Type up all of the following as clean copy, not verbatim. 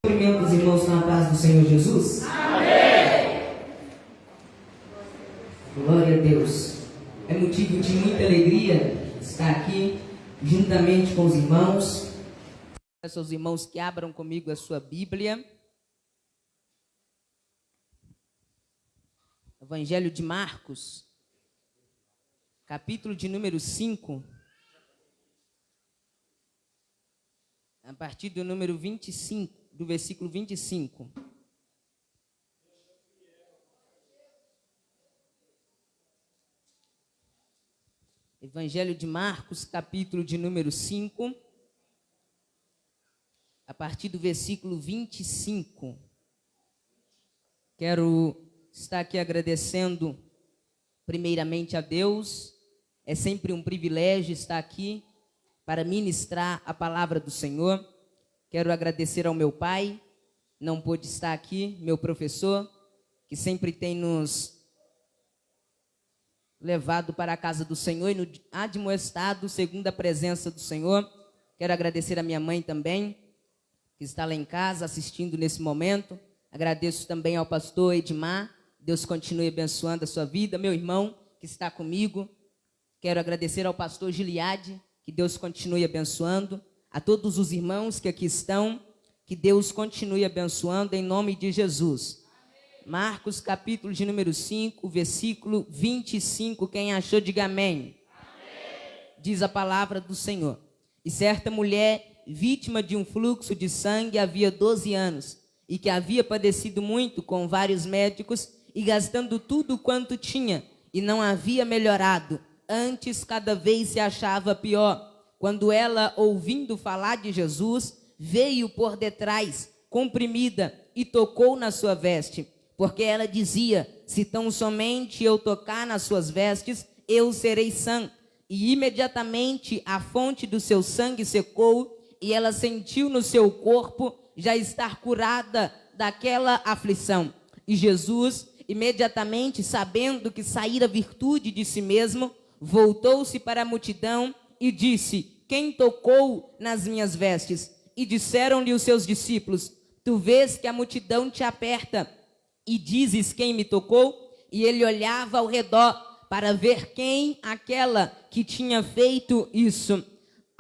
Cumprimento os irmãos na paz do Senhor Jesus. Amém. Glória a Deus. É motivo de muita alegria estar aqui juntamente com os irmãos. Peço aos irmãos que abram comigo a sua Bíblia. Evangelho de Marcos, capítulo de número 5. A partir do número 25, do versículo 25. Evangelho de Marcos, capítulo de número 5, a partir do versículo 25. Quero estar aqui agradecendo primeiramente a Deus. É sempre um privilégio estar aqui para ministrar a palavra do Senhor. Quero agradecer ao meu pai, não pôde estar aqui, meu professor, que sempre tem nos levado para a casa do Senhor e nos admoestado segundo a presença do Senhor. Quero agradecer a minha mãe também, que está lá em casa assistindo nesse momento. Agradeço também ao pastor Edmar. Deus continue abençoando a sua vida. Meu irmão que está comigo. Quero agradecer ao pastor Giliade, que Deus continue abençoando. A todos os irmãos que aqui estão, que Deus continue abençoando em nome de Jesus. Amém. Marcos, capítulo de número 5, versículo 25. Quem achou, diga amém. Amém. Diz a palavra do Senhor. E certa mulher, vítima de um fluxo de sangue, havia 12 anos, e que havia padecido muito com vários médicos, e gastando tudo quanto tinha, e não havia melhorado, antes cada vez se achava pior. Quando ela, ouvindo falar de Jesus, veio por detrás, comprimida, e tocou na sua veste, porque ela dizia: se tão somente eu tocar nas suas vestes, eu serei sã. E imediatamente a fonte do seu sangue secou, e ela sentiu no seu corpo já estar curada daquela aflição. E Jesus, imediatamente sabendo que saíra virtude de si mesmo, voltou-se para a multidão e disse: quem tocou nas minhas vestes? E disseram-lhe os seus discípulos: tu vês que a multidão te aperta e dizes: quem me tocou? E ele olhava ao redor para ver quem aquela que tinha feito isso.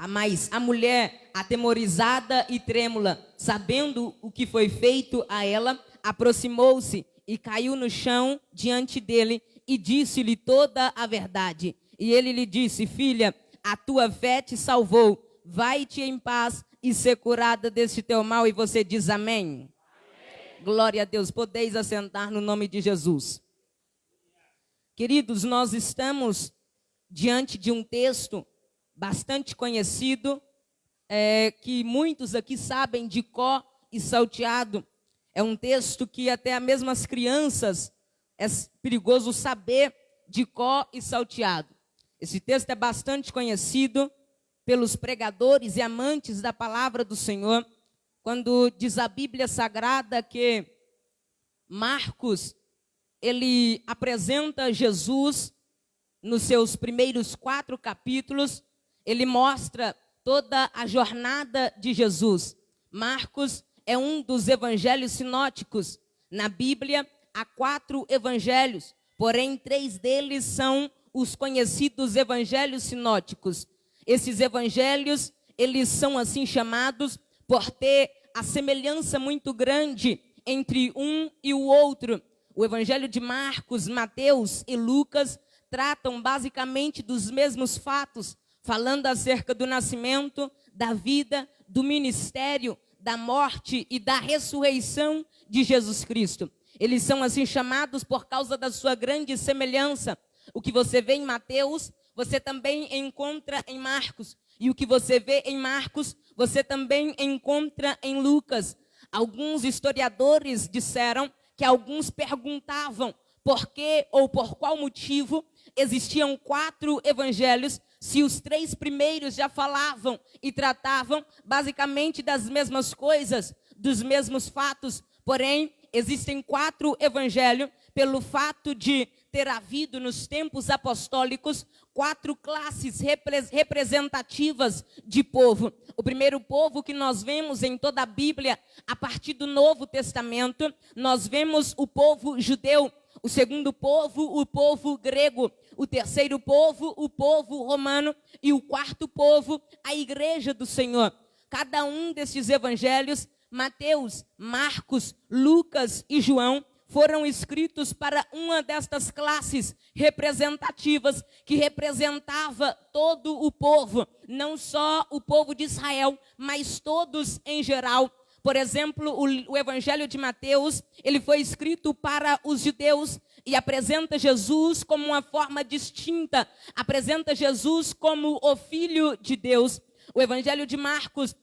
Mas a mulher, atemorizada e trêmula, sabendo o que foi feito a ela, aproximou-se e caiu no chão diante dele e disse-lhe toda a verdade. E ele lhe disse: filha, a tua fé te salvou, vai-te em paz e ser curada deste teu mal. E você diz amém? Amém. Glória a Deus. Podeis assentar no nome de Jesus. Queridos, nós estamos diante de um texto bastante conhecido, que muitos aqui sabem de cor e salteado. É um texto que até mesmo as crianças é perigoso saber de cor e salteado. Esse texto é bastante conhecido pelos pregadores e amantes da palavra do Senhor, quando diz a Bíblia Sagrada que Marcos, ele apresenta Jesus nos seus primeiros 4 capítulos, ele mostra toda a jornada de Jesus. Marcos é um dos evangelhos sinóticos. Na Bíblia há 4 evangelhos, porém 3 deles são os conhecidos evangelhos sinóticos. Esses evangelhos, eles são assim chamados por ter a semelhança muito grande entre um e o outro. O evangelho de Marcos, Mateus e Lucas tratam basicamente dos mesmos fatos, falando acerca do nascimento, da vida, do ministério, da morte e da ressurreição de Jesus Cristo. Eles são assim chamados por causa da sua grande semelhança. O que você vê em Mateus, você também encontra em Marcos. E o que você vê em Marcos, você também encontra em Lucas. Alguns historiadores disseram que alguns perguntavam por que ou por qual motivo existiam 4 evangelhos, se os 3 primeiros já falavam e tratavam basicamente das mesmas coisas, dos mesmos fatos. Porém, existem 4 evangelhos pelo fato de ter havido nos tempos apostólicos 4 classes representativas de povo. O primeiro povo que nós vemos em toda a Bíblia, a partir do Novo Testamento, nós vemos o povo judeu. O segundo povo, o povo grego. O terceiro povo, o povo romano. E o quarto povo, a igreja do Senhor. Cada um desses evangelhos, Mateus, Marcos, Lucas e João, foram escritos para uma destas classes representativas que representava todo o povo, não só o povo de Israel, mas todos em geral. Por exemplo, o Evangelho de Mateus, ele foi escrito para os judeus e apresenta Jesus como uma forma distinta, apresenta Jesus como o Filho de Deus. O Evangelho de Marcos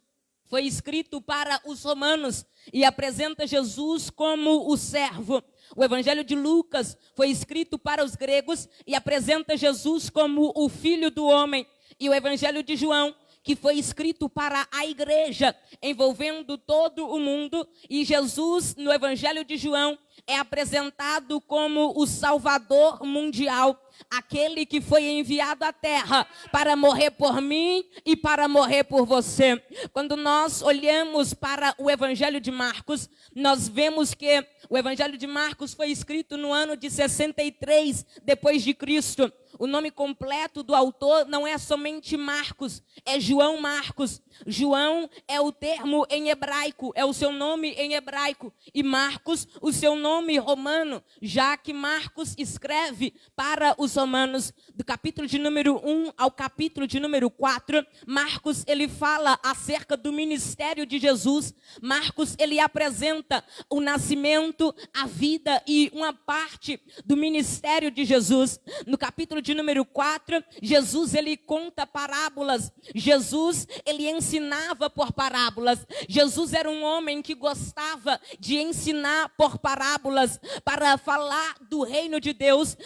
foi escrito para os romanos e apresenta Jesus como o servo. O Evangelho de Lucas foi escrito para os gregos e apresenta Jesus como o Filho do homem. E o Evangelho de João, que foi escrito para a igreja, envolvendo todo o mundo. E Jesus, no Evangelho de João, é apresentado como o Salvador mundial, aquele que foi enviado à terra para morrer por mim e para morrer por você. Quando nós olhamos para o Evangelho de Marcos, nós vemos que o Evangelho de Marcos foi escrito no ano de 63 depois de Cristo. O nome completo do autor não é somente Marcos, é João Marcos. João é o termo em hebraico, é o seu nome em hebraico. E Marcos, o seu nome romano, já que Marcos escreve para os romanos. Do capítulo de número 1 ao capítulo de número 4, Marcos, ele fala acerca do ministério de Jesus. Marcos, ele apresenta o nascimento, a vida e uma parte do ministério de Jesus. No capítulo de número 4, Jesus, ele conta parábolas. Jesus, ele ensinava por parábolas. Jesus era um homem que gostava de ensinar por parábolas para falar do reino de Deus.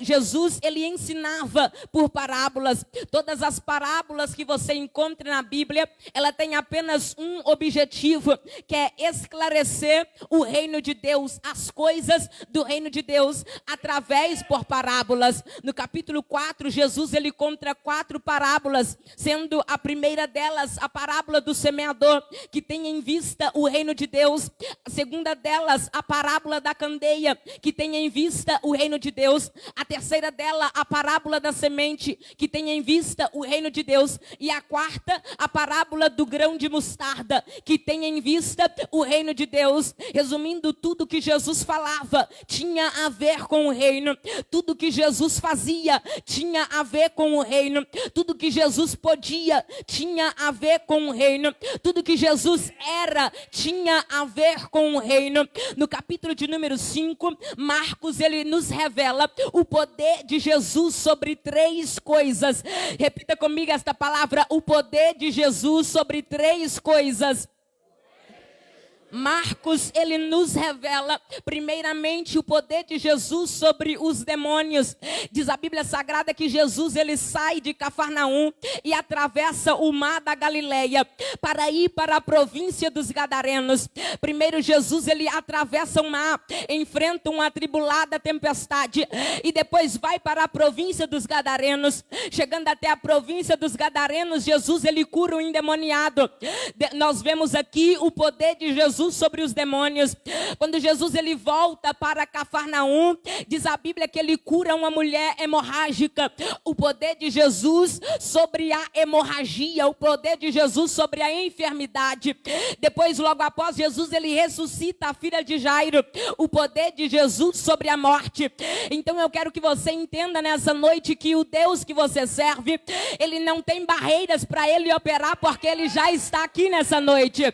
Jesus, ele ensinava por parábolas. Todas as parábolas que você encontra na Bíblia, ela tem apenas um objetivo, que é esclarecer o reino de Deus, as coisas do reino de Deus, através por parábolas. No capítulo 4, Jesus, ele conta 4 parábolas, sendo a primeira delas a parábola do semeador, que tem em vista o reino de Deus. A segunda delas, a parábola da candeia, que tem em vista o reino de Deus. A terceira dela, a parábola da semente, que tem em vista o reino de Deus. E a quarta, a parábola do grão de mostarda, que tem em vista o reino de Deus. Resumindo, tudo que Jesus falava tinha a ver com o reino. Tudo que Jesus fazia tinha a ver com o reino. Tudo que Jesus podia tinha a ver com o reino. Tudo que Jesus era tinha a ver com o reino. No capítulo de número 5, Marcos, ele nos revela o poder de Jesus sobre 3 coisas. Repita comigo esta palavra: o poder de Jesus sobre 3 coisas. Marcos, ele nos revela primeiramente o poder de Jesus sobre os demônios. Diz a Bíblia Sagrada que Jesus, ele sai de Cafarnaum e atravessa o mar da Galileia para ir para a província dos Gadarenos. Primeiro Jesus, ele atravessa o mar, enfrenta uma atribulada tempestade e depois vai para a província dos Gadarenos. Chegando até a província dos Gadarenos, Jesus, ele cura o endemoniado. Nós vemos aqui o poder de Jesus sobre os demônios. Quando Jesus, ele volta para Cafarnaum, diz a Bíblia que ele cura uma mulher hemorrágica. O poder de Jesus sobre a hemorragia, o poder de Jesus sobre a enfermidade. Depois, logo após, Jesus, ele ressuscita a filha de Jairo. O poder de Jesus sobre a morte. Então eu quero que você entenda nessa noite que o Deus que você serve, ele não tem barreiras para ele operar, porque ele já está aqui nessa noite.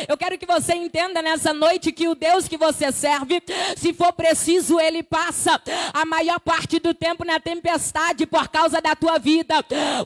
Eu quero que você entenda nessa noite que o Deus que você serve, se for preciso, ele passa a maior parte do tempo na tempestade por causa da tua vida.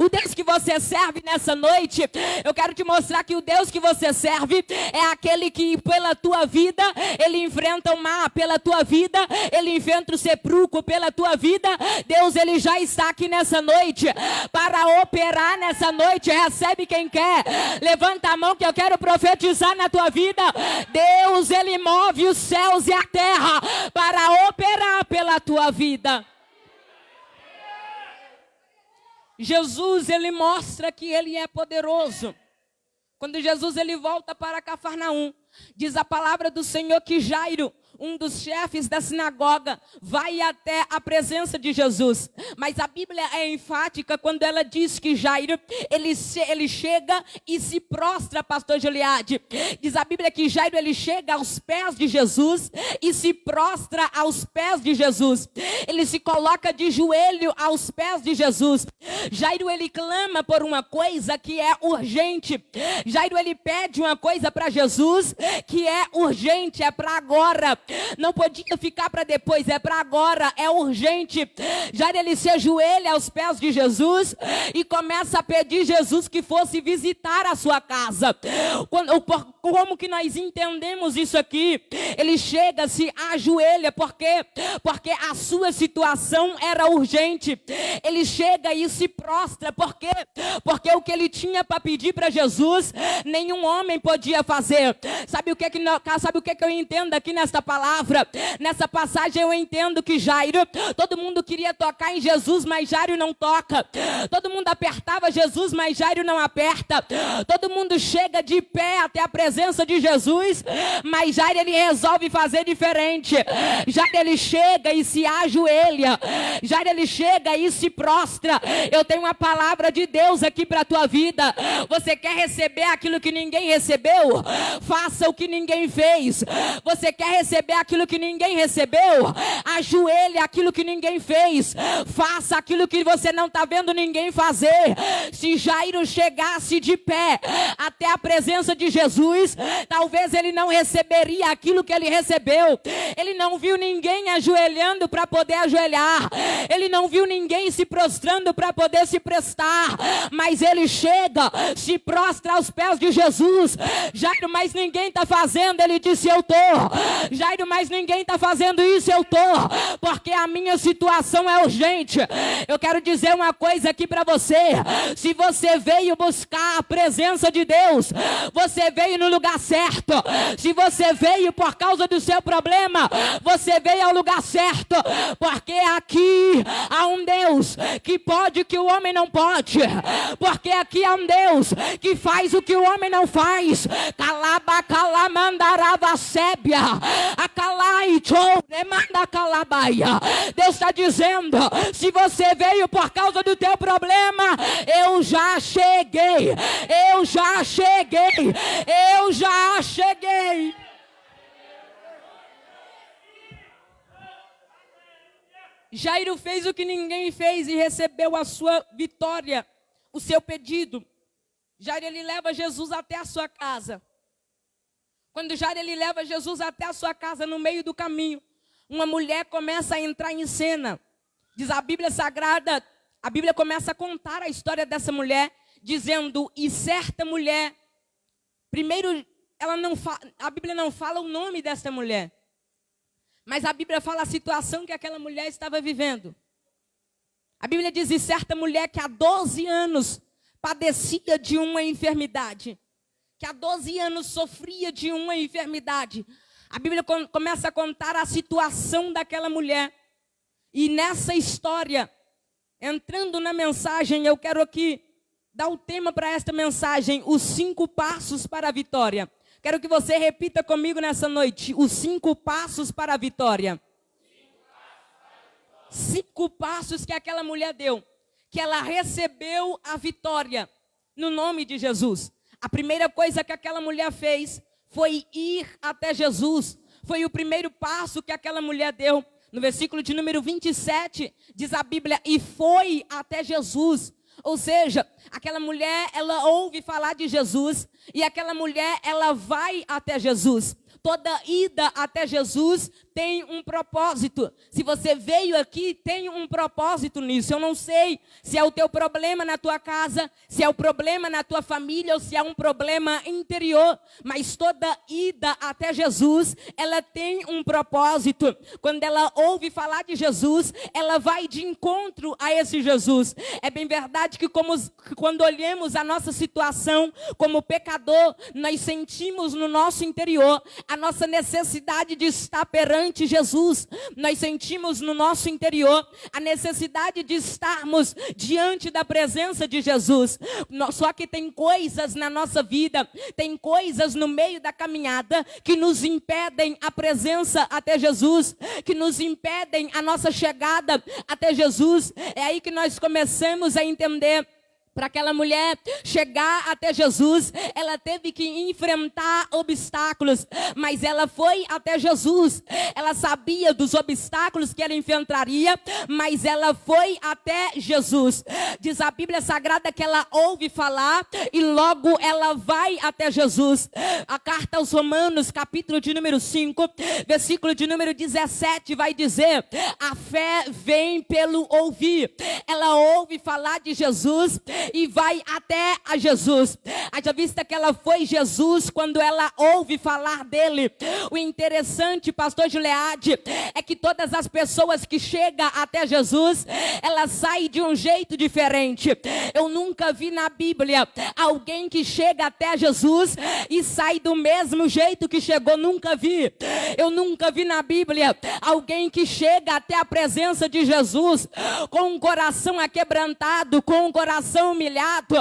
O Deus que você serve nessa noite, eu quero te mostrar que o Deus que você serve é aquele que pela tua vida, ele enfrenta o mar, pela tua vida, ele enfrenta o sepulcro, pela tua vida. Deus, ele já está aqui nessa noite para operar nessa noite. Recebe quem quer, levanta a mão que eu quero profetizar na tua vida. Deus, ele move os céus e a terra para operar pela tua vida. Jesus, ele mostra que ele é poderoso. Quando Jesus ele volta para Cafarnaum, diz a palavra do Senhor que Jairo, um dos chefes da sinagoga, vai até a presença de Jesus. Mas a Bíblia é enfática quando ela diz que Jairo, ele chega e se prostra, pastor Gileade. Diz a Bíblia que Jairo, ele chega aos pés de Jesus e se prostra aos pés de Jesus. Ele se coloca de joelho aos pés de Jesus. Jairo, ele clama por uma coisa que é urgente. Jairo, ele pede uma coisa para Jesus que é urgente, é para agora. Não podia ficar para depois, é para agora, é urgente. Jairo, ele se ajoelha aos pés de Jesus e começa a pedir Jesus que fosse visitar a sua casa. Como que nós entendemos isso aqui? Ele chega, se ajoelha, porque a sua situação era urgente. Ele chega e se prostra, porque o que ele tinha para pedir para Jesus, nenhum homem podia fazer. Sabe o que eu entendo aqui nesta palavra? Nessa passagem eu entendo que Jairo, todo mundo queria tocar em Jesus, mas Jairo não toca. Todo mundo apertava Jesus, mas Jairo não aperta. Todo mundo chega de pé até a presença de Jesus, mas Jairo, ele resolve fazer diferente. Jairo, ele chega e se ajoelha. Jairo, ele chega e se prostra. Eu tenho uma palavra de Deus aqui para a tua vida. Você quer receber aquilo que ninguém recebeu? Faça o que ninguém fez. Você quer receber aquilo que ninguém recebeu? Ajoelhe aquilo que ninguém fez. Faça aquilo que você não está vendo ninguém fazer. Se Jairo chegasse de pé até a presença de Jesus, talvez ele não receberia aquilo que ele recebeu. Ele não viu ninguém ajoelhando para poder ajoelhar. Ele não viu ninguém se prostrando para poder se prestar. Mas ele chega, se prostra aos pés de Jesus. Jairo, mas ninguém está fazendo. Ele disse, eu estou. Jairo, mas ninguém está fazendo isso, eu estou. Porque a minha situação é urgente. Eu quero dizer uma coisa aqui para você. Se você veio buscar a presença de Deus, você veio no lugar certo. Se você veio por causa do seu problema, você veio ao lugar certo. Porque aqui há um Deus que pode o que o homem não pode. Porque aqui há um Deus que faz o que o homem não faz. Calaba, calamandarava, sébia. Acalai, tchou, demanda calabaia. Deus está dizendo, se você veio por causa do teu problema, eu já cheguei. Eu já cheguei. Eu já cheguei. Jairo fez o que ninguém fez e recebeu a sua vitória, o seu pedido. Jairo, ele leva Jesus até a sua casa. Quando Jairo, ele leva Jesus até a sua casa, no meio do caminho, uma mulher começa a entrar em cena. Diz a Bíblia Sagrada, a Bíblia começa a contar a história dessa mulher, dizendo, e certa mulher, primeiro, a Bíblia não fala o nome dessa mulher, mas a Bíblia fala a situação que aquela mulher estava vivendo. A Bíblia diz, e certa mulher que há 12 anos padecia de uma enfermidade, que há 12 anos sofria de uma enfermidade. A Bíblia começa a contar a situação daquela mulher. E nessa história, entrando na mensagem, eu quero aqui dar o tema para esta mensagem, os 5 passos para a vitória. Quero que você repita comigo nessa noite, os 5 passos para a vitória. 5 passos que aquela mulher deu, que ela recebeu a vitória no nome de Jesus. A primeira coisa que aquela mulher fez foi ir até Jesus. Foi o primeiro passo que aquela mulher deu. No versículo de número 27, diz a Bíblia, e foi até Jesus. Ou seja, aquela mulher, ela ouve falar de Jesus, e aquela mulher, ela vai até Jesus. Toda ida até Jesus tem um propósito. Se você veio aqui, tem um propósito nisso. Eu não sei se é o teu problema na tua casa, se é o problema na tua família ou se é um problema interior. Mas toda ida até Jesus, ela tem um propósito. Quando ela ouve falar de Jesus, ela vai de encontro a esse Jesus. É bem verdade que como quando olhamos a nossa situação como pecador, nós sentimos no nosso interior a nossa necessidade de estar perante Jesus. Nós sentimos no nosso interior a necessidade de estarmos diante da presença de Jesus. Só que tem coisas na nossa vida, tem coisas no meio da caminhada que nos impedem a presença até Jesus, que nos impedem a nossa chegada até Jesus. É aí que nós começamos a entender. Para aquela mulher chegar até Jesus, ela teve que enfrentar obstáculos, mas ela foi até Jesus. Ela sabia dos obstáculos que ela enfrentaria, mas ela foi até Jesus. Diz a Bíblia Sagrada que ela ouve falar e logo ela vai até Jesus. A carta aos Romanos, capítulo de número 5, versículo de número 17, vai dizer: a fé vem pelo ouvir. Ela ouve falar de Jesus e vai até a Jesus. Haja vista que ela foi Jesus quando ela ouve falar dele. O interessante, pastor Gileade, é que todas as pessoas que chegam até Jesus, elas saem de um jeito diferente. Eu nunca vi na Bíblia alguém que chega até Jesus e sai do mesmo jeito que chegou. Nunca vi. Eu nunca vi na Bíblia alguém que chega até a presença de Jesus com um coração aquebrantado, com um coração humilhado,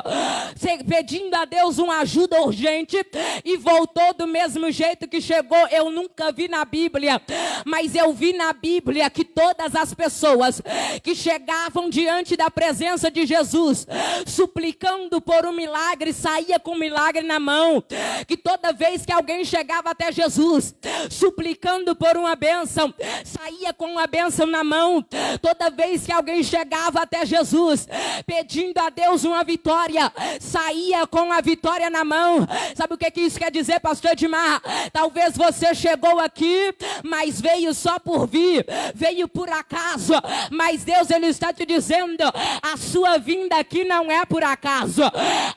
pedindo a Deus uma ajuda urgente e voltou do mesmo jeito que chegou. Eu nunca vi na Bíblia, mas eu vi na Bíblia que todas as pessoas que chegavam diante da presença de Jesus, suplicando por um milagre, saía com um milagre na mão. Que toda vez que alguém chegava até Jesus, suplicando por uma bênção, saía com uma bênção na mão. Toda vez que alguém chegava até Jesus, pedindo a Deus uma vitória, saía com a vitória na mão. Sabe o que isso quer dizer, pastor Edmar? Talvez você chegou aqui, mas veio só por vir, veio por acaso, mas Deus, ele está te dizendo: a sua vinda aqui não é por acaso,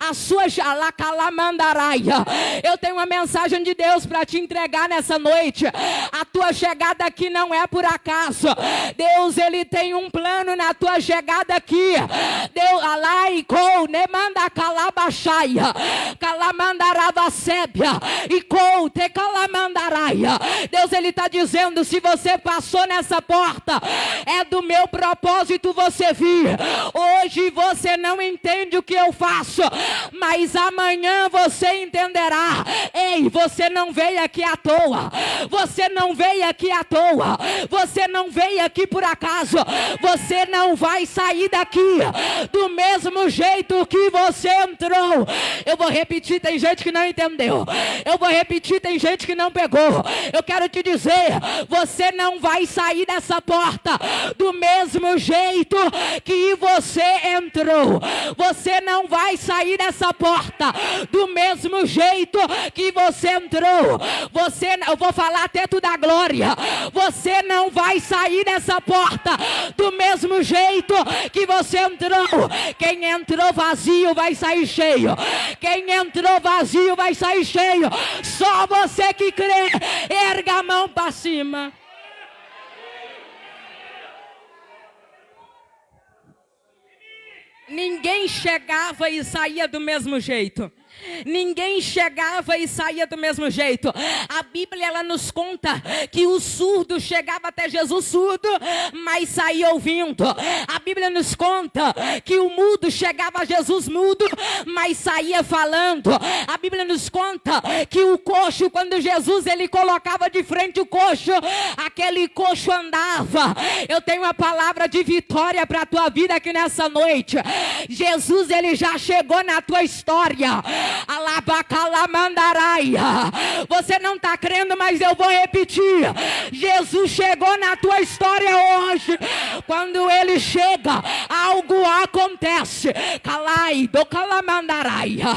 a sua xalacalamandaраia. Eu tenho uma mensagem de Deus para te entregar nessa noite. A tua chegada aqui não é por acaso. Deus, ele tem um plano na tua chegada aqui. Deus, alaico, ne manda calabaxaia, calamandaravacébia, e com te calamandaraia. Deus, ele está dizendo: se você passou nessa porta, é do meu propósito você vir. Hoje você não entende o que eu faço, mas amanhã você entenderá. Ei, você não veio aqui à toa. Você não veio aqui à toa. Você não veio aqui por acaso. Você não vai sair daqui do mesmo jeito que você entrou. Eu vou repetir, tem gente que não entendeu. Eu vou repetir, tem gente que não pegou. Eu quero te dizer: você não vai sair dessa porta do mesmo jeito que você entrou. Você não vai sair dessa porta do mesmo jeito que você entrou. Eu vou falar até tu da glória. Você não vai sair dessa porta do mesmo jeito que você entrou. Quem entrou vazio vai sair cheio. Quem entrou vazio vai sair cheio. Só você que crê, erga a mão para cima. Ninguém chegava e saía do mesmo jeito. Ninguém chegava e saía do mesmo jeito. A Bíblia, ela nos conta que o surdo chegava até Jesus surdo, mas saía ouvindo. A Bíblia nos conta que o mudo chegava a Jesus mudo, mas saía falando. A Bíblia nos conta que o coxo, quando Jesus ele colocava de frente o coxo, aquele coxo andava. Eu tenho uma palavra de vitória para a tua vida aqui nessa noite. Jesus, ele já chegou na tua história. Alabacalamandaраia. Você não está crendo, mas eu vou repetir. Jesus chegou na tua história hoje. Quando ele chega, algo acontece. Calai, do calamandaraia.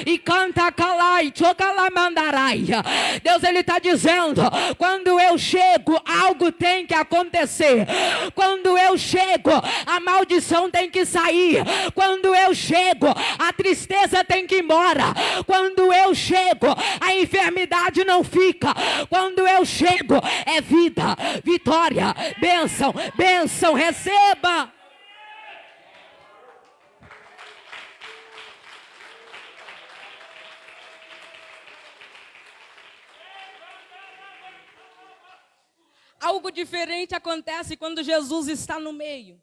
E canta calai, chocalamandaraia. Deus, ele está dizendo: quando eu chego, algo tem que acontecer. Quando eu chego, a maldição tem que sair. Quando eu chego, a tristeza tem que ir embora. Quando eu chego, a enfermidade não fica. Quando eu chego, é vida, vitória, bênção, bênção, receba. Algo diferente acontece quando Jesus está no meio.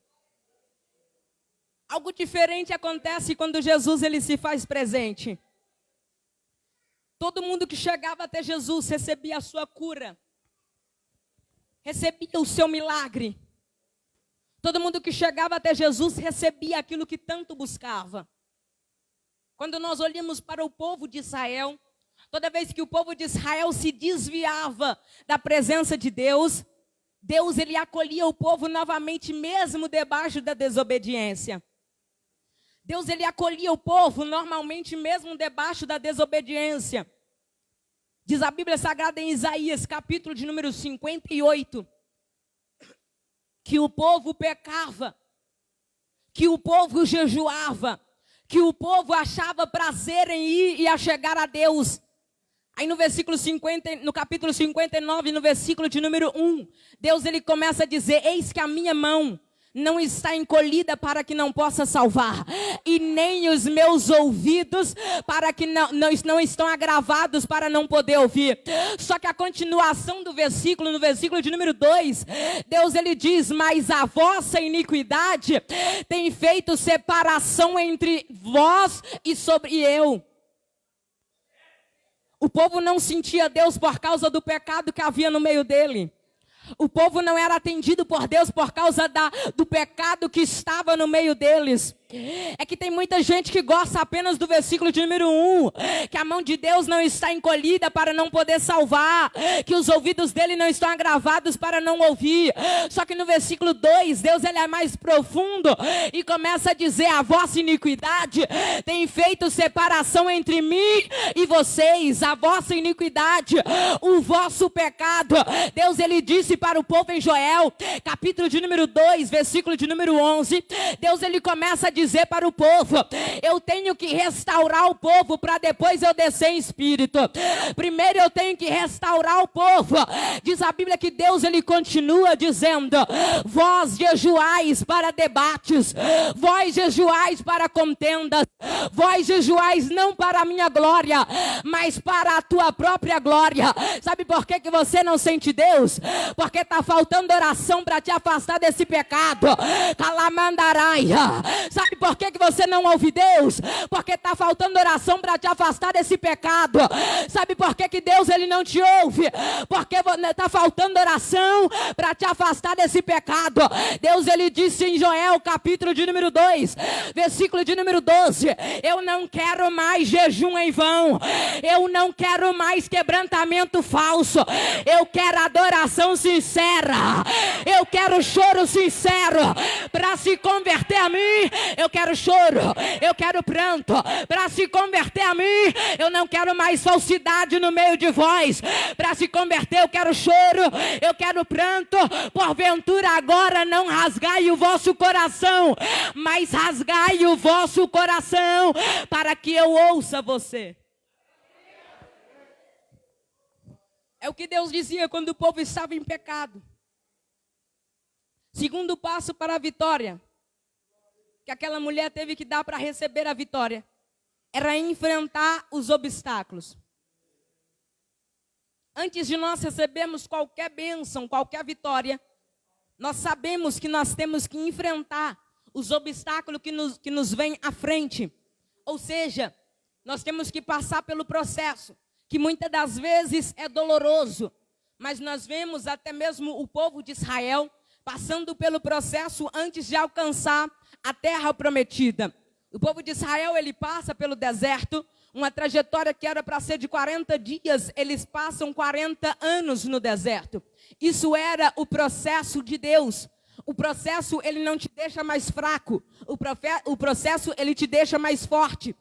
Algo diferente acontece quando Jesus ele se faz presente. Todo mundo que chegava até Jesus recebia a sua cura. Recebia o seu milagre. Todo mundo que chegava até Jesus recebia aquilo que tanto buscava. Quando nós olhamos para o povo de Israel, toda vez que o povo de Israel se desviava da presença de Deus, Deus ele acolhia o povo novamente mesmo debaixo da desobediência. Deus ele acolhia o povo normalmente mesmo debaixo da desobediência. Diz a Bíblia Sagrada em Isaías, capítulo de número 58, que o povo pecava, que o povo jejuava, que o povo achava prazer em ir e a chegar a Deus. Aí no versículo 50, no capítulo 59, no versículo de número 1, Deus ele começa a dizer: eis que a minha mão não está encolhida para que não possa salvar, e nem os meus ouvidos para que não estão agravados para não poder ouvir. Só que a continuação do versículo, no versículo de número 2, Deus ele diz: mas a vossa iniquidade tem feito separação entre vós e sobre eu. O povo não sentia Deus por causa do pecado que havia no meio dele. O povo não era atendido por Deus por causa do pecado que estava no meio deles. É que tem muita gente que gosta apenas do versículo de número 1, que a mão de Deus não está encolhida para não poder salvar, que os ouvidos dele não estão agravados para não ouvir. Só que no versículo 2, Deus ele é mais profundo e começa a dizer: a vossa iniquidade tem feito separação entre mim e vocês, a vossa iniquidade, o vosso pecado. Deus ele disse para o povo em Joel, capítulo de número 2, versículo de número 11, Deus ele começa a dizer para o povo: eu tenho que restaurar o povo para depois eu descer em espírito. Primeiro eu tenho que restaurar o povo. Diz a Bíblia que Deus ele continua dizendo: vós jejuais para debates, vós jejuais para contendas, vós jejuais não para a minha glória, mas para a tua própria glória. Sabe por que você não sente Deus? Porque está faltando oração para te afastar desse pecado. Calamandaraia. Sabe por que você não ouve Deus? Porque está faltando oração para te afastar desse pecado. Sabe por que Deus ele não te ouve? Porque está faltando oração para te afastar desse pecado. Deus ele disse em Joel, capítulo de número 2, versículo de número 12: eu não quero mais jejum em vão, eu não quero mais quebrantamento falso, eu quero adoração sincera, eu quero choro sincero. Para se converter a mim, eu quero choro, eu quero pranto. Para se converter a mim, eu não quero mais falsidade no meio de vós. Para se converter, eu quero choro, eu quero pranto. Porventura agora não rasgai o vosso coração, mas rasgai o vosso coração, para que eu ouça você. É o que Deus dizia quando o povo estava em pecado. Segundo passo para a vitória que aquela mulher teve que dar para receber a vitória era enfrentar os obstáculos. Antes de nós recebermos qualquer bênção, qualquer vitória, nós sabemos que nós temos que enfrentar os obstáculos que nos vêm à frente. Ou seja, nós temos que passar pelo processo, que muitas das vezes é doloroso. Mas nós vemos até mesmo o povo de Israel passando pelo processo antes de alcançar a terra prometida. O povo de Israel, ele passa pelo deserto, uma trajetória que era para ser de 40 dias, eles passam 40 anos no deserto. Isso era o processo de Deus. O processo, ele não te deixa mais fraco. O processo, ele te deixa mais forte.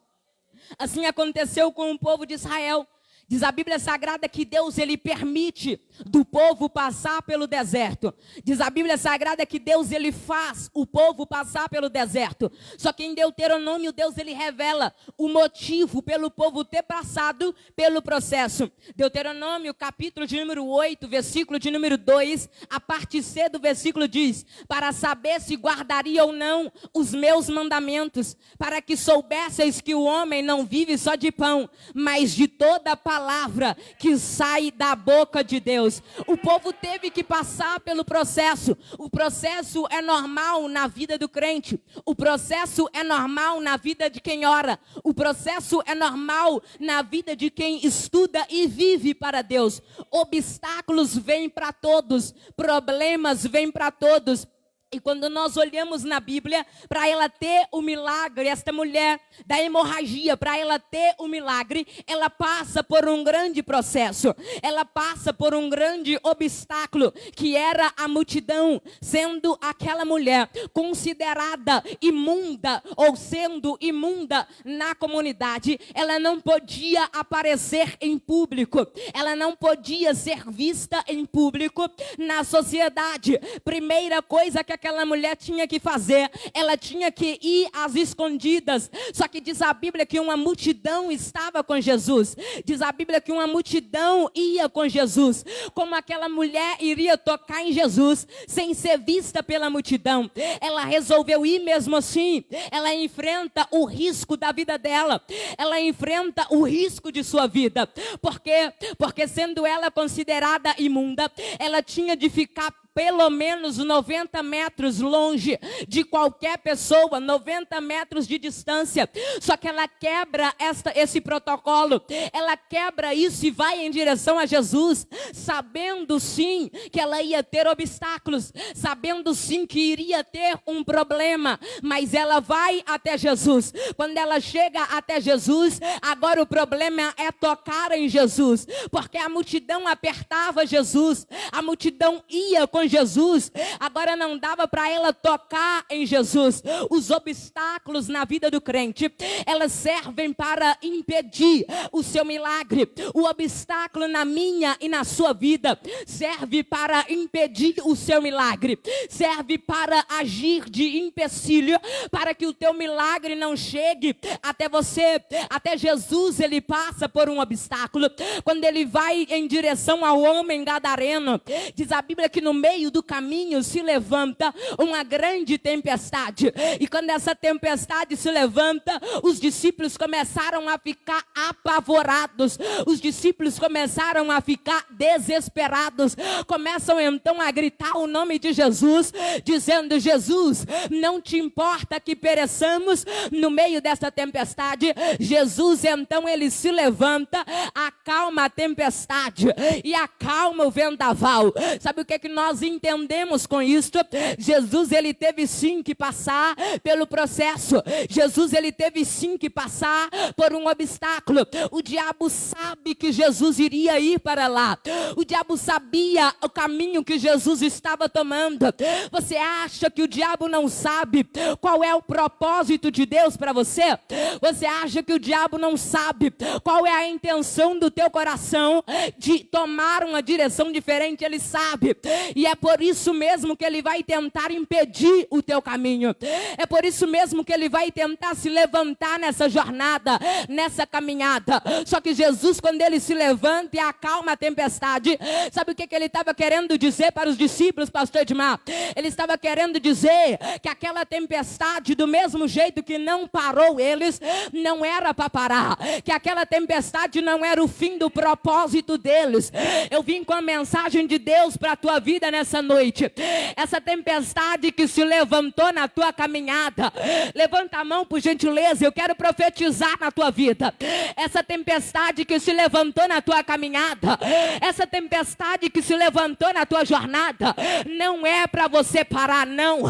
Assim aconteceu com o povo de Israel. Diz a Bíblia Sagrada que Deus ele permite do povo passar pelo deserto. Diz a Bíblia Sagrada que Deus ele faz o povo passar pelo deserto. Só que em Deuteronômio Deus ele revela o motivo pelo povo ter passado pelo processo. Deuteronômio capítulo de número 8, versículo de número 2, a parte C do versículo diz: para saber se guardaria ou não os meus mandamentos, para que soubesseis que o homem não vive só de pão, mas de toda a palavra que sai da boca de Deus. O povo teve que passar pelo processo. O processo é normal na vida do crente. O processo é normal na vida de quem ora. O processo é normal na vida de quem estuda e vive para Deus. Obstáculos vêm para todos, problemas vêm para todos. E quando nós olhamos na Bíblia, para ela ter o milagre, esta mulher da hemorragia, para ela ter o milagre, ela passa por um grande processo. Ela passa por um grande obstáculo, que era a multidão, sendo aquela mulher considerada imunda, ou sendo imunda na comunidade. Ela não podia aparecer em público, ela não podia ser vista em público na sociedade. Primeira coisa que aquela mulher tinha que fazer, ela tinha que ir às escondidas. Só que diz a Bíblia que uma multidão estava com Jesus. Diz a Bíblia que uma multidão ia com Jesus. Como aquela mulher iria tocar em Jesus sem ser vista pela multidão? Ela resolveu ir mesmo assim. Ela enfrenta o risco da vida dela. Ela enfrenta o risco de sua vida. Por quê? Porque sendo ela considerada imunda, ela tinha de ficar pelo menos 90 metros longe de qualquer pessoa, 90 metros de distância. Só que ela quebra esse protocolo, ela quebra isso e vai em direção a Jesus, sabendo sim que ela ia ter obstáculos, sabendo sim que iria ter um problema, mas ela vai até Jesus. Quando ela chega até Jesus, agora o problema é tocar em Jesus, porque a multidão apertava Jesus, a multidão ia com Jesus, agora não dava para ela tocar em Jesus. Os obstáculos na vida do crente, elas servem para impedir o seu milagre. O obstáculo na minha e na sua vida serve para impedir o seu milagre, serve para agir de empecilho, para que o teu milagre não chegue até você. Até Jesus ele passa por um obstáculo. Quando ele vai em direção ao homem gadareno, diz a Bíblia que no meio do caminho se levanta uma grande tempestade. E quando essa tempestade se levanta, os discípulos começaram a ficar apavorados. Os discípulos começaram a ficar desesperados. Começam então a gritar o nome de Jesus, dizendo: Jesus, não te importa que pereçamos no meio dessa tempestade? Jesus então ele se levanta, acalma a tempestade e acalma o vendaval. Sabe o que nós entendemos com isto? Jesus ele teve sim que passar pelo processo. Jesus ele teve sim que passar por um obstáculo. O diabo sabe que Jesus iria ir para lá. O diabo sabia o caminho que Jesus estava tomando. Você acha que o diabo não sabe qual é o propósito de Deus para você? Você acha que o diabo não sabe qual é a intenção do teu coração de tomar uma direção diferente? Ele sabe. E é por isso mesmo que ele vai tentar impedir o teu caminho. É por isso mesmo que ele vai tentar se levantar nessa jornada, nessa caminhada. Só que Jesus, quando ele se levanta e acalma a tempestade, sabe o que ele estava querendo dizer para os discípulos, pastor Edmar? Ele estava querendo dizer que aquela tempestade, do mesmo jeito que não parou eles, não era para parar. Que aquela tempestade não era o fim do propósito deles. Eu vim com a mensagem de Deus para a tua vida nessa noite. Essa tempestade que se levantou na tua caminhada, levanta a mão por gentileza, eu quero profetizar na tua vida. Essa tempestade que se levantou na tua caminhada, essa tempestade que se levantou na tua jornada, não é para você parar, não.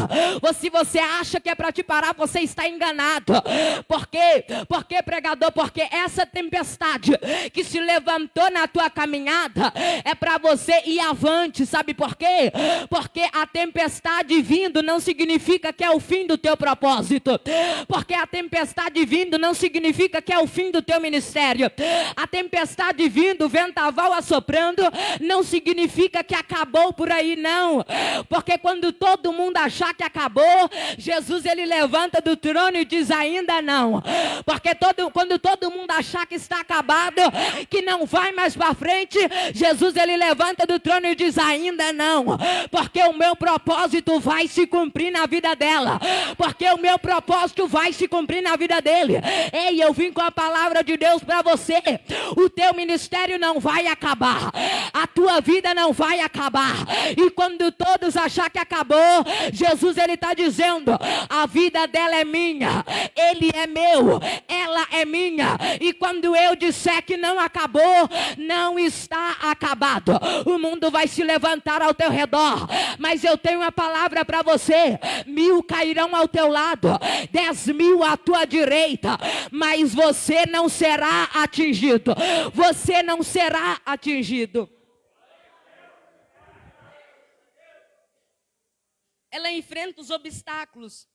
Se você acha que é para te parar, você está enganado. Por quê? Porque, pregador, porque essa tempestade que se levantou na tua caminhada é para você ir avante. Sabe por quê? Porque a tempestade vindo não significa que é o fim do teu propósito. Porque a tempestade vindo não significa que é o fim do teu ministério. A tempestade vindo, o vendaval assoprando, não significa que acabou por aí, não. Porque quando todo mundo achar que acabou, Jesus ele levanta do trono e diz: ainda não. Porque quando todo mundo achar que está acabado, que não vai mais para frente, Jesus ele levanta do trono e diz: ainda não. Porque o meu propósito propósito vai se cumprir na vida dela, porque o meu propósito vai se cumprir na vida dele. Ei, eu vim com a palavra de Deus para você. O teu ministério não vai acabar, a tua vida não vai acabar. E quando todos achar que acabou, Jesus ele está dizendo: a vida dela é minha, ele é meu, ela é minha. E quando eu disser que não acabou, não está acabado. O mundo vai se levantar ao teu redor, mas eu tenho uma palavra para você: 1000 cairão ao teu lado, 10.000 à tua direita, mas você não será atingido. Você não será atingido. Ela enfrenta os obstáculos.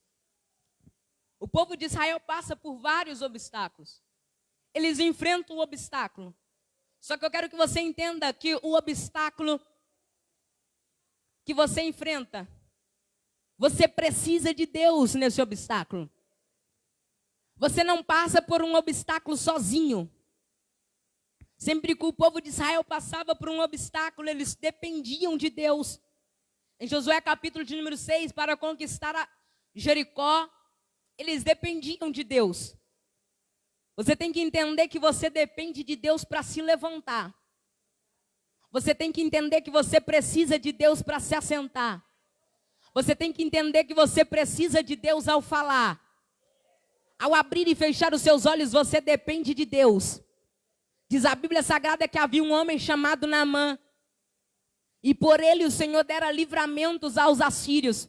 O povo de Israel passa por vários obstáculos. Eles enfrentam o obstáculo. Só que eu quero que você entenda que o obstáculo que você enfrenta, você precisa de Deus nesse obstáculo. Você não passa por um obstáculo sozinho. Sempre que o povo de Israel passava por um obstáculo, eles dependiam de Deus. Em Josué capítulo de número 6, para conquistar a Jericó, eles dependiam de Deus. Você tem que entender que você depende de Deus para se levantar. Você tem que entender que você precisa de Deus para se assentar. Você tem que entender que você precisa de Deus ao falar. Ao abrir e fechar os seus olhos, você depende de Deus. Diz a Bíblia Sagrada que havia um homem chamado Naamã. E por ele o Senhor dera livramentos aos assírios.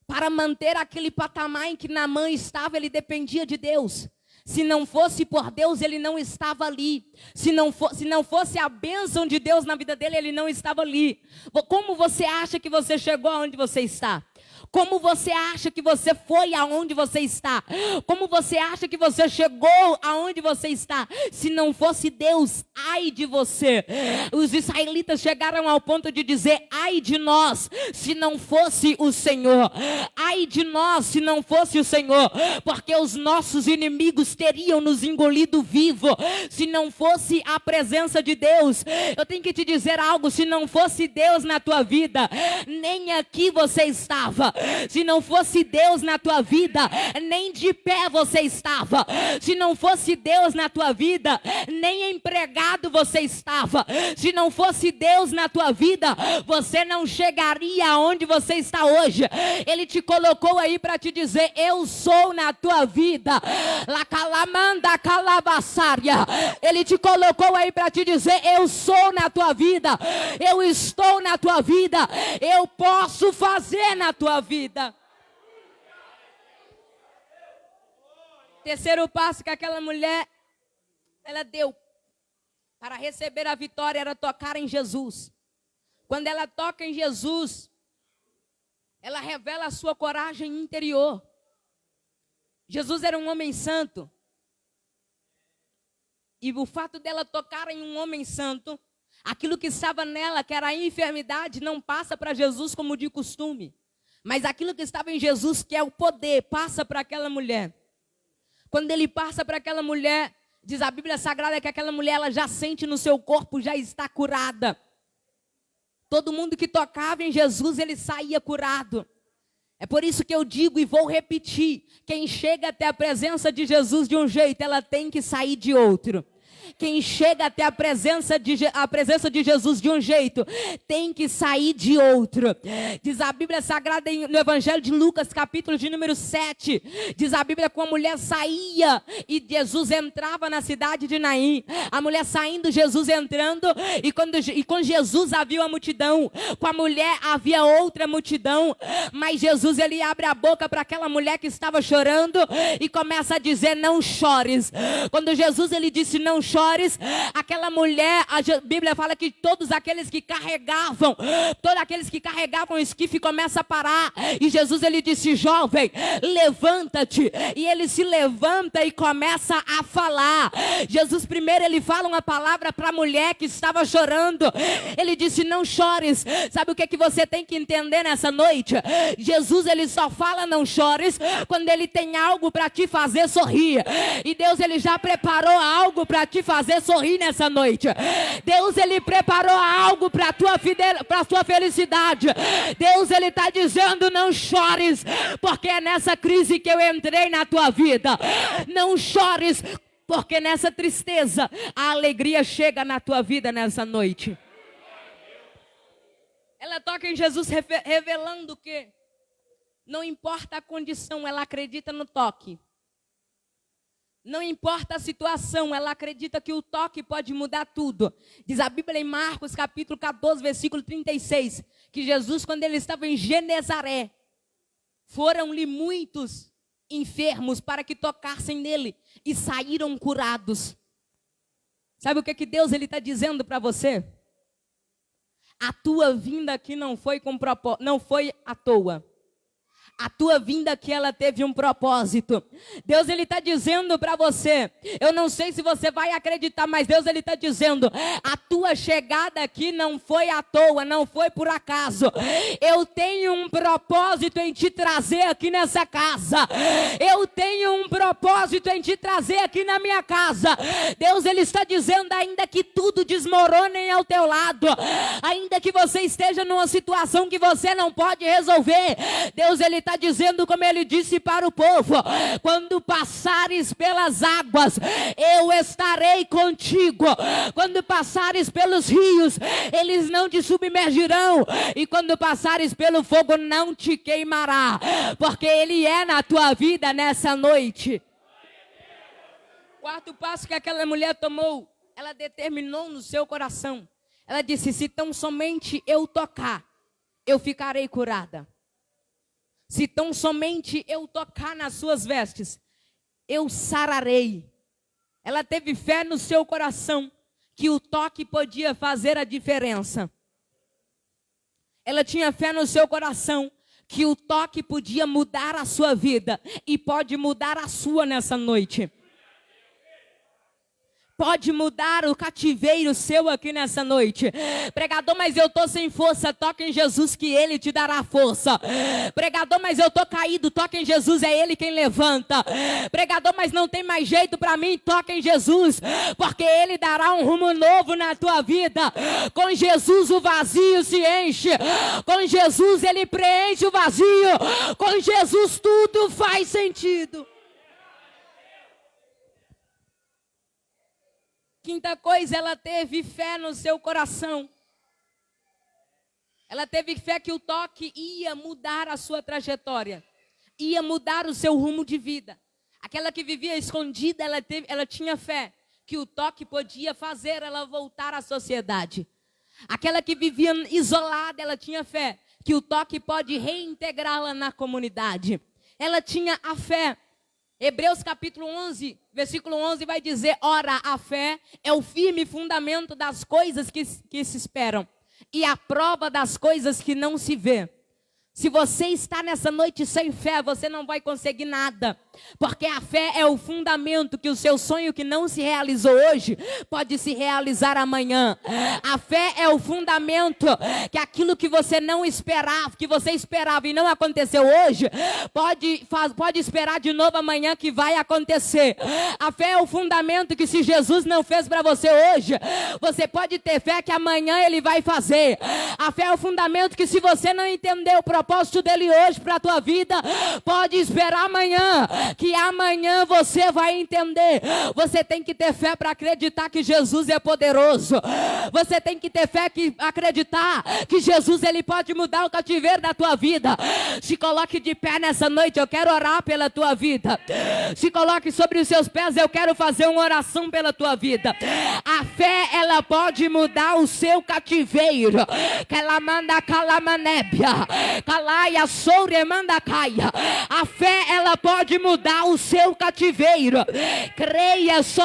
Para manter aquele patamar em que Naamã estava, ele dependia de Deus. Se não fosse por Deus, ele não estava ali. Se não fosse a bênção de Deus na vida dele, ele não estava ali. Como você acha que você chegou aonde você está? Como você acha que você foi aonde você está? Como você acha que você chegou aonde você está? Se não fosse Deus, ai de você. Os israelitas chegaram ao ponto de dizer: ai de nós, se não fosse o Senhor. Ai de nós, se não fosse o Senhor. Porque os nossos inimigos teriam nos engolido vivo, se não fosse a presença de Deus. Eu tenho que te dizer algo: se não fosse Deus na tua vida, nem aqui você estava. Se não fosse Deus na tua vida, nem de pé você estava. Se não fosse Deus na tua vida, nem empregado você estava. Se não fosse Deus na tua vida, você não chegaria aonde você está hoje. Ele te colocou aí para te dizer: eu sou na tua vida. Lacalamanda calabassária. Ele te colocou aí para te dizer: eu sou na tua vida. Eu estou na tua vida. Eu posso fazer na tua vida. Terceiro passo que aquela mulher ela deu para receber a vitória era tocar em Jesus. Quando ela toca em Jesus, ela revela a sua coragem interior. Jesus era um homem santo. E o fato dela tocar em um homem santo, aquilo que estava nela, que era a enfermidade, não passa para Jesus como de costume. Mas aquilo que estava em Jesus, que é o poder, passa para aquela mulher. Quando ele passa para aquela mulher, diz a Bíblia Sagrada que aquela mulher ela já sente no seu corpo, já está curada. Todo mundo que tocava em Jesus, ele saía curado. É por isso que eu digo e vou repetir: quem chega até a presença de Jesus de um jeito, ela tem que sair de outro. Quem chega até a presença de Jesus de um jeito, tem que sair de outro. Diz a Bíblia Sagrada no Evangelho de Lucas, capítulo de número 7. Diz a Bíblia que uma mulher saía e Jesus entrava na cidade de Naim. A mulher saindo, Jesus entrando, e com Jesus havia uma multidão. Com a mulher havia outra multidão. Mas Jesus ele abre a boca para aquela mulher que estava chorando e começa a dizer: não chores. Quando Jesus ele disse não chores, aquela mulher, a Bíblia fala que todos aqueles que carregavam o esquife começam a parar. E Jesus ele disse: jovem, levanta-te. E ele se levanta e começa a falar. Jesus primeiro ele fala uma palavra para a mulher que estava chorando. Ele disse: não chores. Sabe o que que você tem que entender nessa noite? Jesus ele só fala não chores quando ele tem algo para te fazer sorrir. E Deus ele já preparou algo para te te fazer sorrir nessa noite. Deus, Ele preparou algo para a tua felicidade. Deus, Ele está dizendo, não chores, porque é nessa crise que eu entrei na tua vida. Não chores, porque nessa tristeza a alegria chega na tua vida nessa noite. Ela toca em Jesus revelando que não importa a condição, ela acredita no toque. Não importa a situação, ela acredita que o toque pode mudar tudo. Diz a Bíblia em Marcos capítulo 14, versículo 36, que Jesus, quando ele estava em Genezaré, foram-lhe muitos enfermos para que tocassem nele e saíram curados. Sabe o que Deus está dizendo para você? A tua vinda aqui não foi à toa. A tua vinda aqui, ela teve um propósito. Deus, Ele está dizendo para você, eu não sei se você vai acreditar, mas Deus, Ele está dizendo, a tua chegada aqui não foi à toa, não foi por acaso. Eu tenho um propósito em te trazer aqui nessa casa. Eu tenho um propósito em te trazer aqui na minha casa. Deus, Ele está dizendo, ainda que tudo desmorone ao teu lado, ainda que você esteja numa situação que você não pode resolver, Deus, Ele está dizendo, como Ele disse para o povo, quando passares pelas águas, eu estarei contigo. Quando passares pelos rios, eles não te submergirão. E quando passares pelo fogo, não te queimará. Porque Ele é na tua vida nessa noite. Quarto passo que aquela mulher tomou, ela determinou no seu coração. Ela disse, se tão somente eu tocar, eu ficarei curada. Se tão somente eu tocar nas suas vestes, eu sararei. Ela teve fé no seu coração que o toque podia fazer a diferença. Ela tinha fé no seu coração que o toque podia mudar a sua vida e pode mudar a sua nessa noite. Pode mudar o cativeiro seu aqui nessa noite. Pregador, mas eu estou sem força. Toca em Jesus que Ele te dará força. Pregador, mas eu estou caído. Toca em Jesus, é Ele quem levanta. Pregador, mas não tem mais jeito para mim. Toca em Jesus, porque Ele dará um rumo novo na tua vida. Com Jesus o vazio se enche. Com Jesus Ele preenche o vazio. Com Jesus tudo faz sentido. Quinta coisa, ela teve fé no seu coração. Ela teve fé que o toque ia mudar a sua trajetória. Ia mudar o seu rumo de vida. Aquela que vivia escondida, ela tinha fé que o toque podia fazer ela voltar à sociedade. Aquela que vivia isolada, ela tinha fé que o toque pode reintegrá-la na comunidade. Ela tinha a fé. Hebreus capítulo 11, versículo 11 vai dizer, ora, a fé é o firme fundamento das coisas que se esperam e a prova das coisas que não se vê. Se você está nessa noite sem fé, você não vai conseguir nada. Porque a fé é o fundamento que o seu sonho que não se realizou hoje pode se realizar amanhã. A fé é o fundamento que aquilo que você não esperava, que você esperava e não aconteceu hoje, pode esperar de novo amanhã que vai acontecer. A fé é o fundamento que se Jesus não fez para você hoje, você pode ter fé que amanhã Ele vai fazer. A fé é o fundamento que se você não entendeu o propósito dele hoje para a tua vida, pode esperar amanhã, que amanhã você vai entender. Você tem que ter fé para acreditar que Jesus é poderoso. Você tem que ter fé que acreditar que Jesus Ele pode mudar o cativeiro da tua vida. Se coloque de pé nessa noite, eu quero orar pela tua vida. Se coloque sobre os seus pés, eu quero fazer uma oração pela tua vida. A fé, ela pode mudar o seu cativeiro. Que ela manda calamanébia, calaia, soure, manda caia. A fé, ela pode mudar o seu cativeiro. Creia somente.